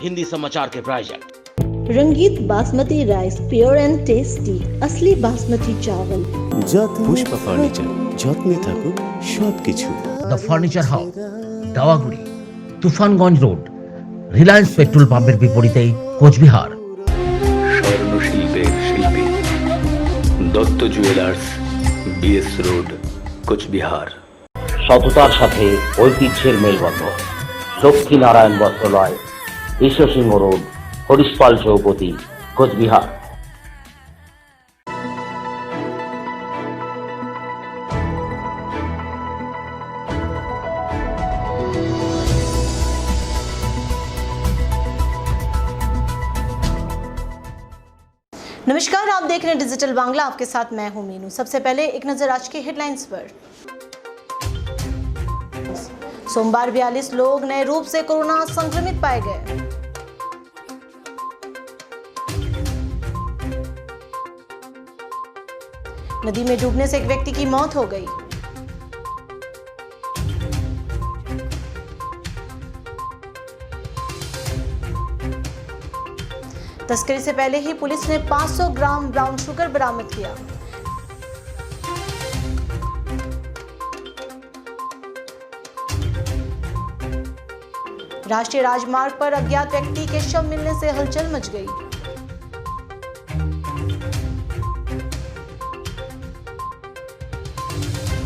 हिंदी समाचार के प्रायोजक। Rangeet basmati rice, pure and tasty, असली बासमती चावल। पुष्पा ফার্নিচার, যত্নে থাকুক সবকিছু। The furniture house, Dawaguri, Tufanganj road, Reliance petrol পাম্পের বিপরীতেই, কোচবিহার। স্বর্ণশিল্পের শিল্পী Dutta jewellers, BS road, Coochbehar. সততার সাথে ঐতিহ্যের মেলবন্ধন, লক্ষ্মীনারায়ণ বস্ত্রালয়, ঈশ্বরসিংহ রোড, হরিশপাল চৌপতি, কোচবিহার। नमस्कार, आप देख रहे हैं डिजिटल बांग्ला। आपके साथ मैं हूं मीनू। सबसे पहले एक नजर आज की हेडलाइंस पर। सोमवार 42 लोग नए रूप से कोरोना संक्रमित पाए गए। नदी में डूबने से एक व्यक्ति की मौत हो गई। तस्करी से पहले ही पुलिस ने 500 ग्राम ब्राउन शुगर बरामद किया। राष्ट्रीय राजमार्ग पर अज्ञात व्यक्ति के शव मिलने से हलचल मच गई।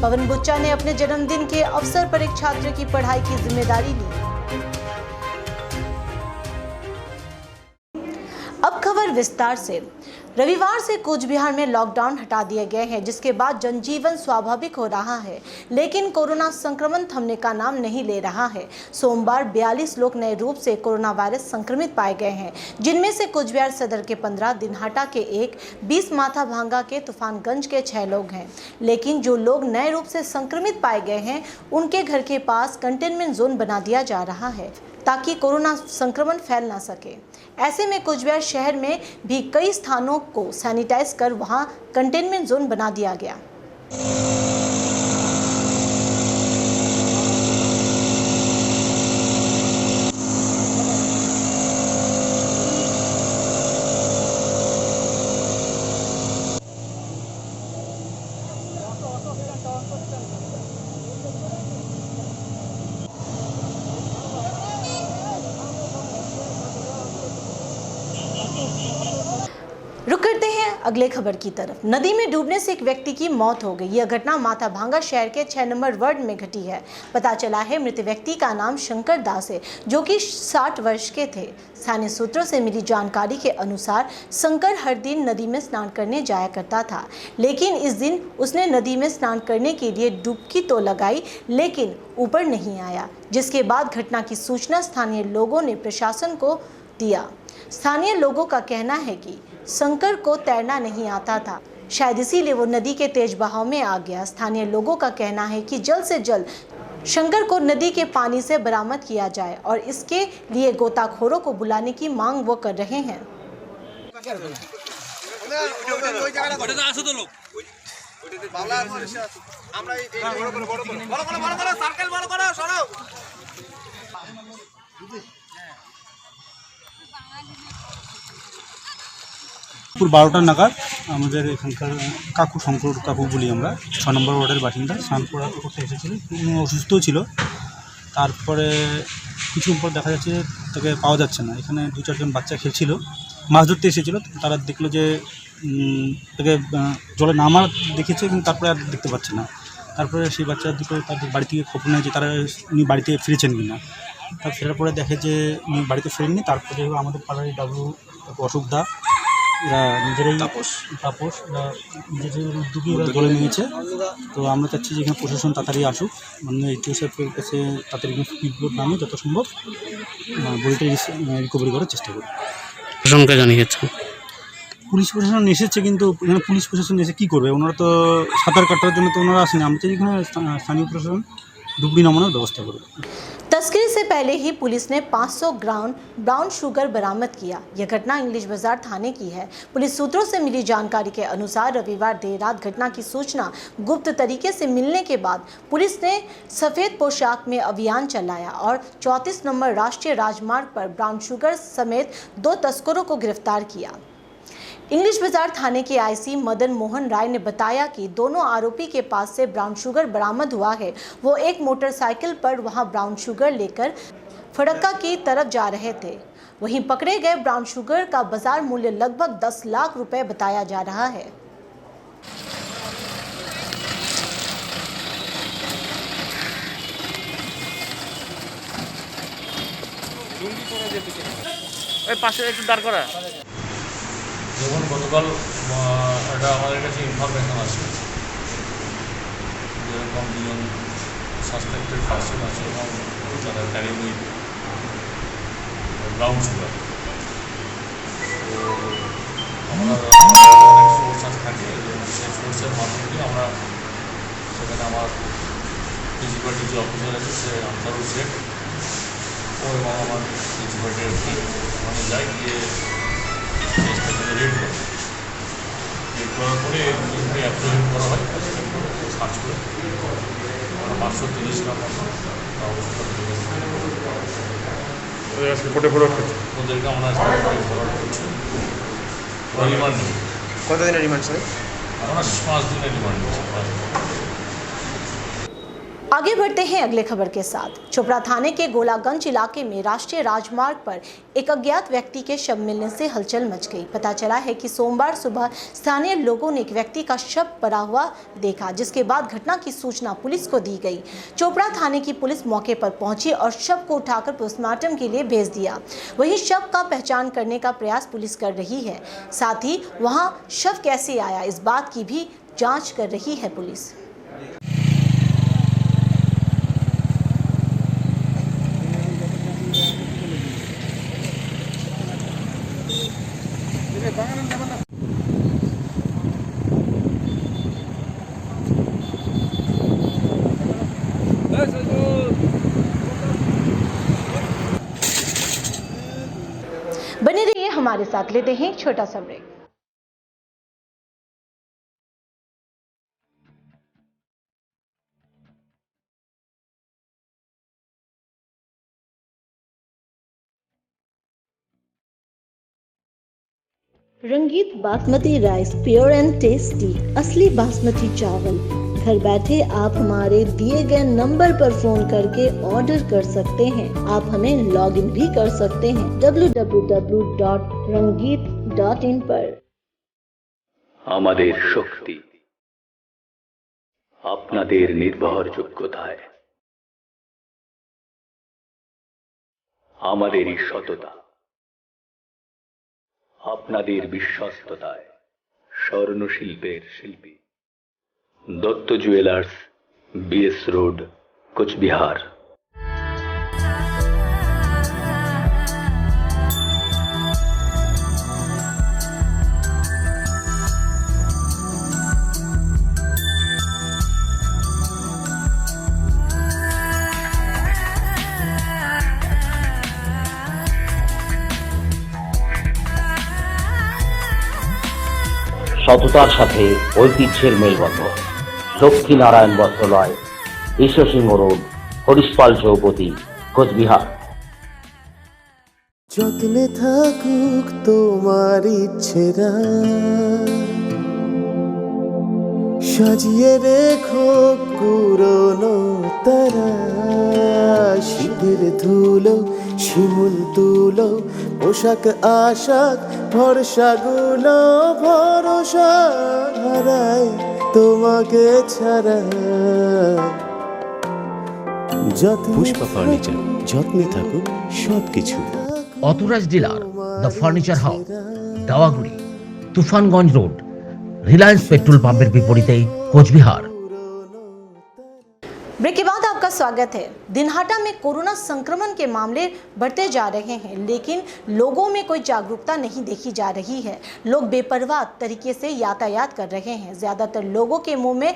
पवन बुच्चा ने अपने जन्मदिन के अवसर पर एक छात्र की पढ़ाई की जिम्मेदारी ली। अब खबर विस्तार से। रविवार से कोचबिहार में लॉकडाउन हटा दिए गए हैं, जिसके बाद जनजीवन स्वाभाविक हो रहा है, लेकिन कोरोना संक्रमण थमने का नाम नहीं ले रहा है। सोमवार 42 लोग नए रूप से कोरोना वायरस संक्रमित पाए गए हैं, जिनमें से कोचबिहार सदर के 15, दिनहाटा के 1, 20 माथाभांगा के, तूफानगंज के 6 लोग हैं। लेकिन जो लोग नए रूप से संक्रमित पाए गए हैं, उनके घर के पास कंटेनमेंट जोन बना दिया जा रहा है, ताकि कोरोना संक्रमण फैल ना सके। ऐसे में कोचबिहार शहर में भी कई स्थानों को सैनिटाइज कर वहां कंटेनमेंट जोन बना दिया गया। रुक करते हैं अगले खबर की तरफ। नदी में डूबने से एक व्यक्ति की मौत हो गई। यह घटना माथाभांगा शहर के 6 नंबर वार्ड में घटी है। पता चला है मृत व्यक्ति का नाम शंकर दास है, जो कि 60 वर्ष के थे। स्थानीय सूत्रों से मिली जानकारी के अनुसार शंकर हर दिन नदी में स्नान करने जाया करता था, लेकिन इस दिन उसने नदी में स्नान करने के लिए डुबकी तो लगाई, लेकिन ऊपर नहीं आया, जिसके बाद घटना की सूचना स्थानीय लोगों ने प्रशासन को दिया। स्थानीय लोगों का कहना है कि शंकर को तैरना नहीं आता था, शायद इसीलिए वो नदी के तेज बहाव में आ गया। स्थानीय लोगों का कहना है कि जल्द से जल्द शंकर को नदी के पानी से बरामद किया जाए और इसके लिए गोताखोरों को बुलाने की मांग वो कर रहे हैं। দুপুর 12টা নাগাদ আমাদের এখানকার কাকু, শঙ্কর কাকু বলি আমরা, 6 নম্বর ওয়ার্ডের বাসিন্দা, স্নান করতে এসেছিলেন। উনি অসুস্থও ছিল। তারপরে কিছুক্ষণ পর দেখা যাচ্ছে তাকে পাওয়া যাচ্ছে না। এখানে 2-4 জন বাচ্চা খেলছিল, মাছ ধরতে এসেছিলো। তারা দেখলো যে তাকে জলে নামার দেখেছে, কিন্তু তারপরে আর দেখতে পাচ্ছে না। তারপরে সেই বাচ্চা দুটো তাদের বাড়ি থেকে খবর নেয় যে তারা উনি বাড়িতে ফিরেছেন কিনা। তার ফেরার পরে দেখে যে উনি বাড়িতে ফেরেননি। তারপরে আমাদের পাড়ার ডাবু অশোক দা, এরা নিজেরাই তাপস এরা নিজেদের উদ্যোগে এরা ধরে নিয়েছে। তো আমরা চাচ্ছি যে এখানে প্রশাসন তাড়াতাড়ি আসুক, মানে এইচও সাহেবের কাছে তাড়াতাড়ি স্পিডবোট নামে যত সম্ভব বডিটা রিকভারি করার চেষ্টা করি। প্রশাসনকে জানিয়েছেন? পুলিশ প্রশাসন এসেছে, কিন্তু এখানে পুলিশ প্রশাসন এসে কী করবে? ওনারা তো সাঁতার কাটার জন্য তো ওনারা আসেনি। আমি চাই এখানে স্থানীয় প্রশাসন ডুবুরি নামানোর ব্যবস্থা করবে। तस्करी से पहले ही पुलिस ने 500 ग्राम ब्राउन शुगर बरामद किया। यह घटना इंग्लिश बाजार थाने की है। पुलिस सूत्रों से मिली जानकारी के अनुसार रविवार देर रात घटना की सूचना गुप्त तरीके से मिलने के बाद पुलिस ने सफेद पोशाक में अभियान चलाया और 34 नंबर राष्ट्रीय राजमार्ग पर ब्राउन शुगर समेत 2 तस्करों को गिरफ्तार किया। इंग्लिश बाजार थाने के आईसी मदन मोहन राय ने बताया कि दोनों आरोपी के पास से ब्राउन शुगर बरामद हुआ है। वो एक मोटरसाइकिल पर वहां ब्राउन शुगर लेकर फड़क्का की तरफ जा रहे थे। वहीं पकड़े गए ब्राउन शुगर का बाजार मूल्य लगभग 10 लाख रुपए बताया जा रहा है। যেমন গতকাল এটা আমাদের কাছে ইনফরমেশন আছে যেরকম 2 জন সাসপেক্টেড পার্সন আছে এবং যারা ক্যারিং উইথ ব্রাউন সুগার। তো আমরা অনেক সোর্স থাকে সেই সোর্সের মাধ্যমে আমরা সেখানে আমার প্রিন্সিপালিটি যে অফিসার আছে সে আনসারুল শেখ ও এবং আমার প্রিন্সিপালিটির টিম ওখানে যাই গিয়ে রেড করার পরে এগুলোকে অ্যাপ্রিহেন্ড করা হয়, সার্চ করে 530 গ্রাম ওদেরকে আমরা ফরওয়ার্ড করছি। রিমান্ড নেব। কতদিনের রিমান্ড স্যার? আমরা 5 দিনের রিমান্ড নিচ্ছি। आगे बढ़ते हैं अगले खबर के साथ। चोपड़ा थाने के गोलागंज इलाके में राष्ट्रीय राजमार्ग पर एक अज्ञात व्यक्ति के शव मिलने से हलचल मच गई। पता चला है कि सोमवार सुबह स्थानीय लोगों ने एक व्यक्ति का शव पड़ा हुआ देखा, जिसके बाद घटना की सूचना पुलिस को दी गई। चोपड़ा थाने की पुलिस मौके पर पहुंची और शव को उठाकर पोस्टमार्टम के लिए भेज दिया। वहीं शव का पहचान करने का प्रयास पुलिस कर रही है। साथ ही वहां शव कैसे आया इस बात की भी जाँच कर रही है पुलिस। बने रहिए हमारे साथ, लेते हैं एक छोटा सा ब्रेक। रंगीत basmati rice pure and tasty असली बासमती चावल। घर बैठे आप हमारे दिए गए नंबर पर फोन करके ऑर्डर कर सकते हैं। आप हमें लॉग इन भी कर सकते हैं www.rangit.in पर। আমাদের শক্তি আপনাদের নির্ভরযোগ্যতায়, আমাদেরই সততা আপনাদের বিশ্বস্ততায়। স্বর্ণশিল্পের শিল্পী Dutta jewellers, BS road, Coochbehar. সততার সাথে ঐতিহ্যের মেলবন্ধন। লক্ষ্মীনারায়ণ বস্ত্রালয়, ঈশ্বরসিংহ রোড, হরিশপাল চৌপতি, কোচবিহার। যত্নে থাকুক তোমার ইচ্ছেরা, সাজিয়ে রেখো পুরনো তারা। শীতের ধুলো, শিমুল তুলো, পোশাক আশাক, ভরসাগুলো ভরসা হারায় তোমাকে ছাড়া। পুষ্পা ফার্নিচার, যত্নে থাকুক সবকিছু। Authorised dealer the furniture house, Dawaguri, Tufanganj road, Reliance petrol पंपेर विपरीते कोचबिहार। ब्रेक के बाद आपका स्वागत है। दिनहाटा में कोरोना संक्रमण के मामले बढ़ते जा रहे हैं, लेकिन लोगों में कोई जागरूकता नहीं देखी जा रही है। लोग बेपरवाह तरीके से यातायात कर रहे हैं। ज़्यादातर लोगों के मुंह में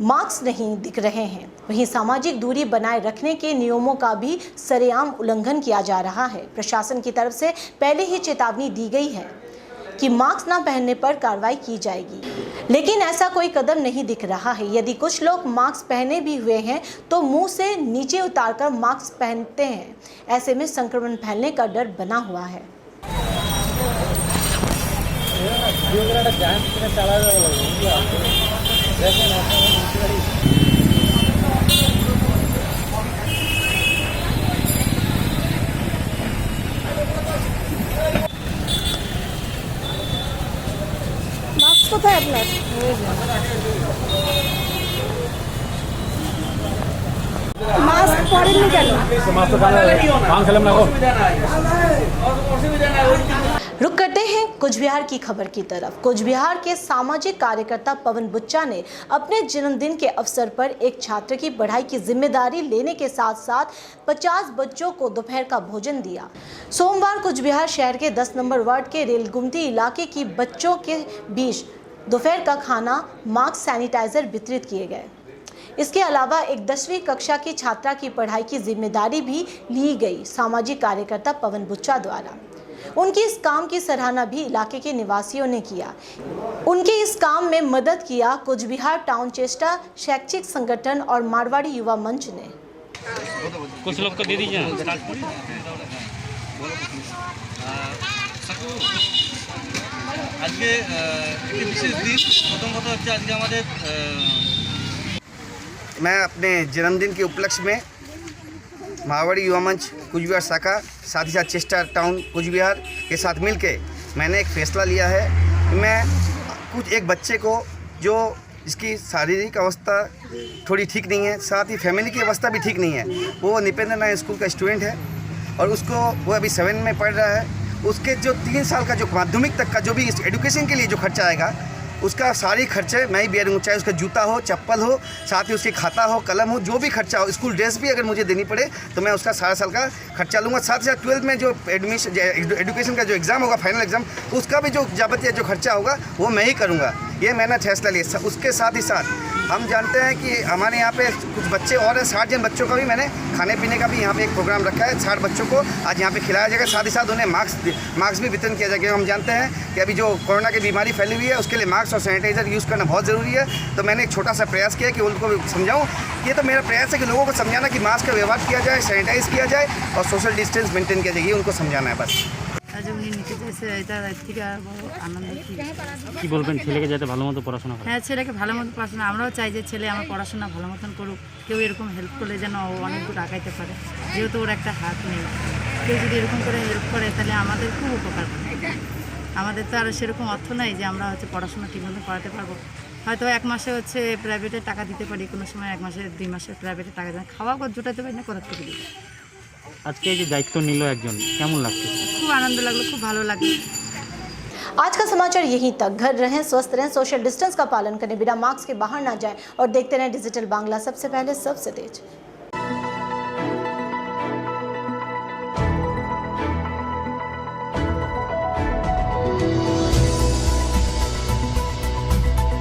मास्क नहीं दिख रहे हैं। वहीं सामाजिक दूरी बनाए रखने के नियमों का भी सरेआम उल्लंघन किया जा रहा है। प्रशासन की तरफ से पहले ही चेतावनी दी गई है कि मास्क न पहनने पर कार्रवाई की जाएगी, लेकिन ऐसा कोई कदम नहीं दिख रहा है। यदि कुछ लोग मास्क पहने भी हुए हैं तो मुंह से नीचे उतारकर मास्क पहनते हैं। ऐसे में संक्रमण फैलने का डर बना हुआ है। মাস্ক কোথায় আপনার? মাস্ক পরেননি কেন? रुक करते हैं कुछ बिहार की खबर की तरफ। कुछ बिहार के सामाजिक कार्यकर्ता पवन बुच्चा ने अपने जन्मदिन के अवसर पर एक छात्र की पढ़ाई की जिम्मेदारी लेने के साथ साथ 50 बच्चों को दोपहर का भोजन दिया। सोमवार कुछ बिहार शहर के 10 नंबर वार्ड के रेलगुमटी इलाके की बच्चों के बीच दोपहर का खाना, मास्क, सैनिटाइजर वितरित किए गए। इसके अलावा एक 10वीं कक्षा की छात्रा की पढ़ाई की जिम्मेदारी भी ली गई सामाजिक कार्यकर्ता पवन बुच्चा द्वारा। उनकी इस काम की सराहना भी इलाके के निवासियों ने किया। उनके इस काम में मदद किया कुछ बिहार टाउन चेष्टा शैक्षिक संगठन और मारवाड़ी युवा मंच ने। कुछ लोग को दे दीजिए। আজকে একটি বিশেষ দিন। প্রথম কথা হচ্ছে আজকে আমাদের मैं अपने जन्मदिन के उपलक्ष्य में मारवाड़ी युवा मंच कुछ बिहार शाखा, साथ ही साथ चेस्टा टाउन कुछ बिहार के साथ मिलके मैंने एक फ़ैसला लिया है कि मैं एक बच्चे को जो इसकी शारीरिक अवस्था थोड़ी ठीक नहीं है, साथ ही फैमिली की अवस्था भी ठीक नहीं है, वो निपेंद्र नारायण स्कूल का स्टूडेंट है और उसको वो अभी 7 में पढ़ रहा है। उसके जो 3 साल का जो माध्यमिक तक का जो भी एजुकेशन के लिए जो खर्चा आएगा उसका सारी खर्चे मैं ही बेरूँगा, चाहे उसका जूता हो, चप्पल हो, साथ ही उसकी खाता हो, कलम हो, जो भी खर्चा हो, स्कूल ड्रेस भी अगर मुझे देनी पड़े तो मैं उसका सारा साल का खर्चा लूँगा। साथ ही साथ 12th में जो एजुकेशन का जो एग्ज़ाम होगा, फाइनल एग्ज़ाम, उसका भी जो जाबतिया जो खर्चा होगा वो मैं ही करूँगा। ये मैंने फैसला लिया। उसके साथ ही साथ हम जानते हैं कि हमारे यहाँ पे कुछ बच्चे और 60 जन बच्चों का भी मैंने खाने पीने का भी यहाँ पे एक प्रोग्राम रखा है। 60 बच्चों को आज यहाँ पे खिलाया जाएगा, साथ ही साथ उन्हें मास्क भी वितरण किया जाएगा। हम जानते हैं कि अभी जो कोरोना की बीमारी फैली हुई है उसके लिए मास्क और सैनिटाइज़र यूज़ करना बहुत ज़रूरी है। तो मैंने एक छोटा सा प्रयास किया कि उनको समझाऊँ। ये तो मेरा प्रयास है कि लोगों को समझाना कि मास्क का व्यवहार किया जाए, सैनिटाइज़ किया जाए और सोशल डिस्टेंस मेंटेन किया जाए, ये उनको समझाना है बस। কি বলবেন ছেলেকে যাতে ভালো মতো পড়াশোনা করে? হ্যাঁ, ছেলেকে ভালো মতো পড়াশোনা, আমরাও চাই যে ছেলে আমার পড়াশোনা ভালো মতন করুক। কেউ এরকম হেল্প করলে যেন ও অনেক দূর আগাইতে পারে, যেহেতু ওর একটা হাত নেই। কেউ যদি এরকম করে হেল্প করে তাহলে আমাদের খুব উপকার হবে। আমাদের তো আর সেরকম অর্থ নাই যে আমরা হচ্ছে পড়াশোনা ঠিকমতো পড়াতে পারবো। হয়তো 1 মাসে হচ্ছে প্রাইভেটে টাকা দিতে পারি, কোনো সময় 1 মাসে 2 মাসে প্রাইভেটে টাকা দেন, খাওয়া জোটাতে পারি না, কোথা থেকে দিই। আজকে এই যে দায়িত্ব নিল একজন, কেমন লাগছে? খুব আনন্দ লাগলো, খুব ভালো লাগলো। आज का समाचार यहीं तक। घर रहें, स्वस्थ रहें, सोशल डिस्टेंस का पालन करें, बिना मास्क के बाहर ना जाएं और देखते रहें डिजिटल बांग्ला, सबसे पहले सबसे तेज।